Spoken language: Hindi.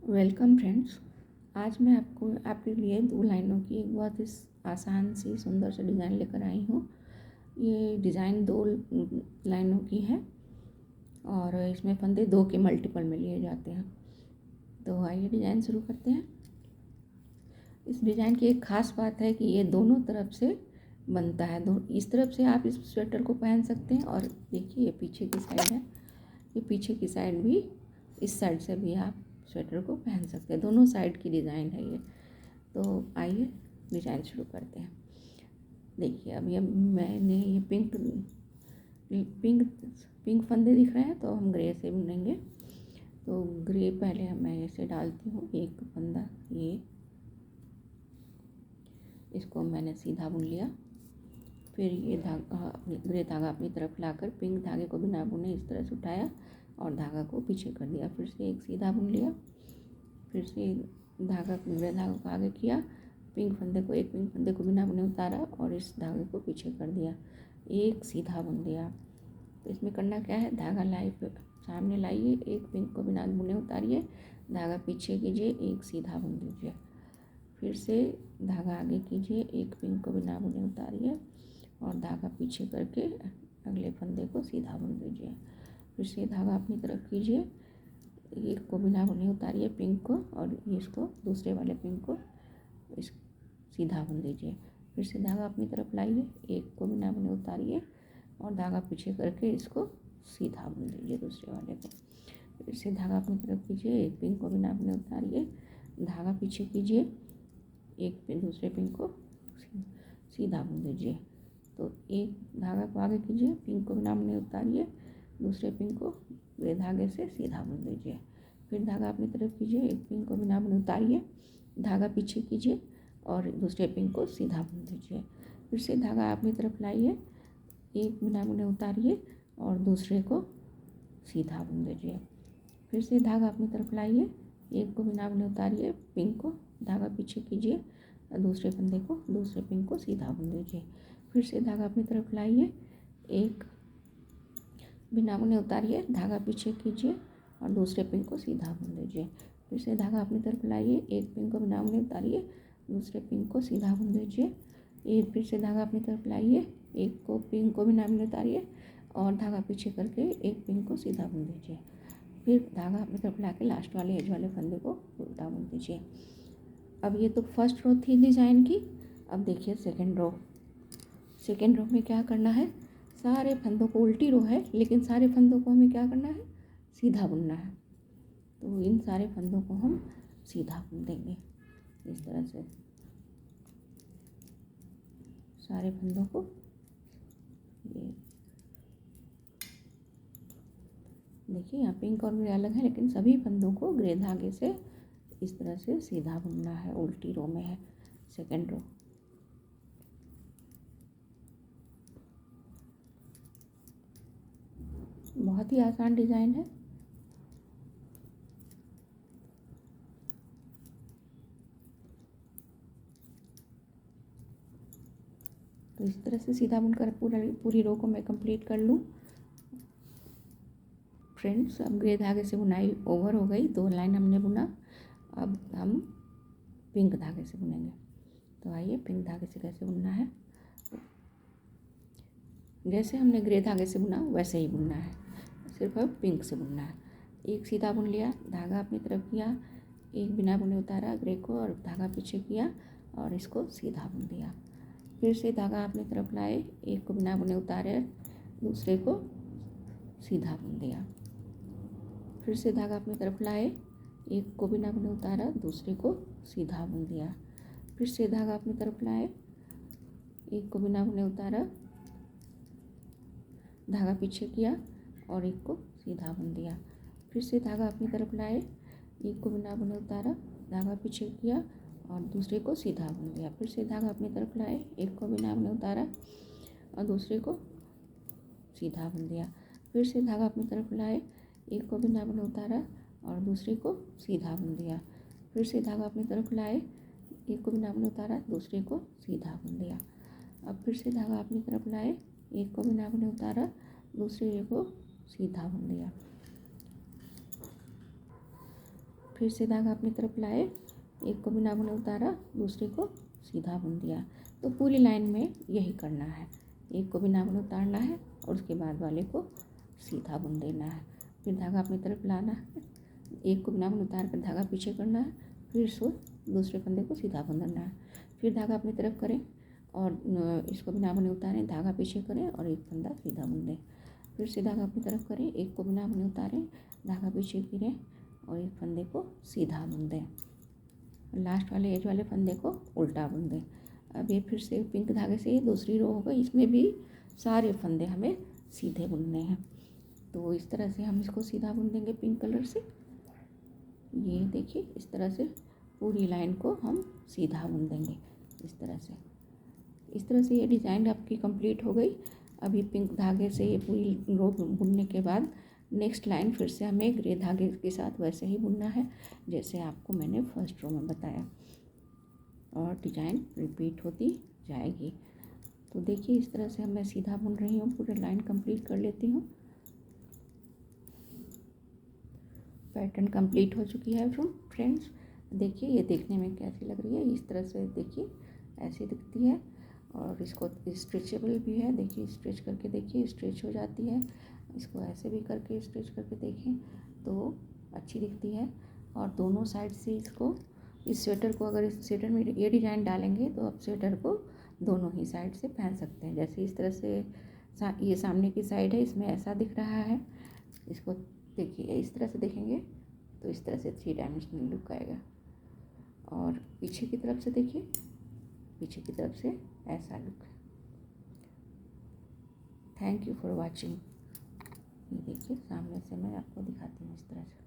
Welcome friends. आज मैं आपके लिए 2 लाइनों की एक बहुत ही आसान सी सुंदर सी डिज़ाइन लेकर आई हूँ। ये डिज़ाइन 2 लाइनों की है और इसमें फंदे 2 के मल्टीपल में लिए जाते हैं। तो आइए डिज़ाइन शुरू करते हैं। इस डिज़ाइन की एक ख़ास बात है कि ये दोनों तरफ से बनता है। इस तरफ से आप इस स्वेटर को पहन सकते हैं और देखिए ये पीछे की साइड है, ये पीछे की साइड भी, इस साइड से भी आप स्वेटर को पहन सकते हैं। दोनों साइड की डिज़ाइन है ये। तो आइए डिज़ाइन शुरू करते हैं। देखिए अब ये मैंने ये पिंक फंदे दिख रहे हैं, तो हम ग्रे से बुनेंगे। तो ग्रे पहले मैं ऐसे डालती हूँ एक फंदा, ये इसको मैंने सीधा बुन लिया। फिर ये धागा ग्रे धागा अपनी तरफ लाकर पिंक धागे को बिना बुने इस तरह से उठाया और धागा को पीछे कर दिया। फिर से एक सीधा बुन लिया, फिर से धागा ग्रे धागा को आगे किया, एक पिंक फंदे को बिना बुने उतारा और इस धागे को पीछे कर दिया, एक सीधा बुन दिया। तो इसमें करना क्या है, धागा सामने लाइए, एक पिंक को बिना बुने उतारिए, धागा पीछे कीजिए, एक सीधा बुन दीजिए। फिर से धागा आगे कीजिए, एक पिंक को बिना बुने उतारिए और धागा पीछे करके अगले फंदे को सीधा बुन दीजिए। फिर से धागा अपनी तरफ कीजिए, एक को बिना बुने उतारिए पिंक को और इसको दूसरे वाले पिंक को इस सीधा बुन दीजिए। फिर से धागा अपनी तरफ लाइए, एक को बिना बुने उतारिए और धागा पीछे करके इसको सीधा बुन दीजिए दूसरे वाले को। फिर से धागा अपनी तरफ कीजिए, एक पिंक को बिना बुने उतारिए, धागा पीछे कीजिए, एक दूसरे पिंक को सीधा बुन दीजिए। तो एक धागा को आगे कीजिए, पिंक को बिना बुने उतारिए, दूसरे पिंक को ग्रे धागे से सीधा बुन दीजिए। फिर धागा अपनी तरफ कीजिए, एक पिंक को बिना बुने उतारिए, धागा पीछे कीजिए और दूसरे पिंक को सीधा बुन दीजिए। फिर से धागा अपनी तरफ लाइए, एक बिना बुने उतारिए और दूसरे को सीधा बुन दीजिए। फिर से धागा अपनी तरफ लाइए, एक को बिना बुने उतारिए, पिंक को धागा पीछे कीजिए और दूसरे पिंक को सीधा बुन दीजिए। फिर से धागा अपनी तरफ लाइए, एक बिना बुने उतारिए, धागा पीछे कीजिए और दूसरे पिंक को सीधा बुन दीजिए। फिर से धागा अपनी तरफ लाइए, एक पिंक को बिना बुने उतारिए, दूसरे पिंक को सीधा बुन दीजिए। एक फिर से धागा अपनी तरफ लाइए, एक को पिंक को बिना बुने उतारिए और धागा पीछे करके एक पिंक को सीधा बुन दीजिए। फिर धागा अपनी तरफ ला के लास्ट वाले एज वाले फंदे को उल्टा बुन दीजिए। अब ये तो फर्स्ट रो थी डिज़ाइन की। अब देखिए सेकेंड रो में क्या करना है, सारे फंदों को, उल्टी रो है लेकिन सारे फंदों को हमें क्या करना है, सीधा बुनना है। तो इन सारे फंदों को हम सीधा बुन देंगे इस तरह से, सारे फंदों को। ये देखिए यहाँ पिंक और ग्रे अलग है लेकिन सभी फंदों को ग्रे धागे से इस तरह से सीधा बुनना है। उल्टी रो में है सेकेंड रो। बहुत ही आसान डिज़ाइन है। तो इस तरह से सीधा बुनकर पूरी रो को मैं कंप्लीट कर लूँ। फ्रेंड्स अब ग्रे धागे से बुनाई ओवर हो गई, 2 लाइन हमने बुना। अब हम पिंक धागे से बुनेंगे। तो आइए पिंक धागे से कैसे बुनना है, जैसे हमने ग्रे धागे से बुना वैसे ही बुनना है, सिर्फ अब पिंक से बुनना है। एक सीधा बुन लिया, धागा अपनी तरफ किया, एक बिना बुने उतारा ग्रे को और धागा पीछे किया और इसको सीधा बुन दिया। फिर से धागा अपनी तरफ लाए, एक को बिना बुने उतारे, दूसरे को सीधा बुन दिया। फिर से धागा अपनी तरफ लाए, एक को बिना बुने उतारा, दूसरे को सीधा बुन दिया। फिर से धागा अपनी तरफ लाए, एक को बिना बुने उतारा, धागा पीछे किया और एक को सीधा बुन दिया। फिर से धागा अपनी तरफ लाए, एक को बिना बुने उतारा, धागा पीछे किया और दूसरे को सीधा बुन दिया। फिर से धागा अपनी तरफ लाए, एक को बिना बुने उतारा और दूसरे को सीधा बुन दिया। फिर से धागा अपनी तरफ लाए, एक को बिना बुने उतारा और दूसरे को सीधा बुन दिया। फिर से धागा अपनी तरफ लाए, एक को बिना बुने उतारा, दूसरे को सीधा बुन दिया। अब फिर से धागा अपनी तरफ लाए, एक को बिना बुने उतारा, दूसरे को सीधा बुन दिया। फिर से धागा अपनी तरफ लाए, एक को बिना बुने उतारा, दूसरे को सीधा बुन दिया। तो पूरी लाइन में यही करना है, एक को बिना बुने उतारना है और उसके बाद वाले को सीधा बुन देना है। फिर धागा अपनी तरफ लाना है, एक को बिना बुने उतार कर धागा पीछे करना है, फिर से दूसरे फंदे को सीधा बुन देना है। फिर धागा अपनी तरफ करें और इसको बिना बुने उतारें, धागा पीछे करें और एक फंदा सीधा बुन दें। फिर से धागा अपनी तरफ करें, एक को बिना बुने उतारें, धागा पीछे गिरें और एक फंदे को सीधा बुन दें। लास्ट वाले एज वाले फंदे को उल्टा बुन दें। अब ये फिर से पिंक धागे से ये दूसरी रो हो गई, इसमें भी सारे फंदे हमें सीधे बुनने हैं। तो इस तरह से हम इसको सीधा बुन देंगे पिंक कलर से। ये देखिए इस तरह से पूरी लाइन को हम सीधा बुन देंगे इस तरह से। इस तरह से ये डिज़ाइन आपकी कंप्लीट हो गई। अभी पिंक धागे से ये पूरी रो बुनने के बाद नेक्स्ट लाइन फिर से हमें ग्रे धागे के साथ वैसे ही बुनना है जैसे आपको मैंने फर्स्ट रो में बताया, और डिज़ाइन रिपीट होती जाएगी। तो देखिए इस तरह से मैं सीधा बुन रही हूँ, पूरी लाइन कंप्लीट कर लेती हूँ। पैटर्न कंप्लीट हो चुकी है फ्रेंड्स। देखिए ये देखने में कैसी लग रही है, इस तरह से देखिए ऐसी दिखती है। और इसको स्ट्रेचेबल भी है, देखिए स्ट्रेच करके देखिए स्ट्रेच हो जाती है। इसको ऐसे भी करके स्ट्रेच करके देखें तो अच्छी दिखती है। और दोनों साइड से इसको, इस स्वेटर को अगर इस स्वेटर में ये डिज़ाइन डालेंगे तो आप स्वेटर को दोनों ही साइड से पहन सकते हैं। जैसे इस तरह से ये सामने की साइड है, इसमें ऐसा दिख रहा है, इसको देखिए इस तरह से देखेंगे तो इस तरह से 3 डायमेंशनल लुक आएगा। और पीछे की तरफ से देखिए, पीछे की तरफ से ऐसा लुक है। Thank you for watching. ये देखिए सामने से मैं आपको दिखाती हूँ इस तरह से।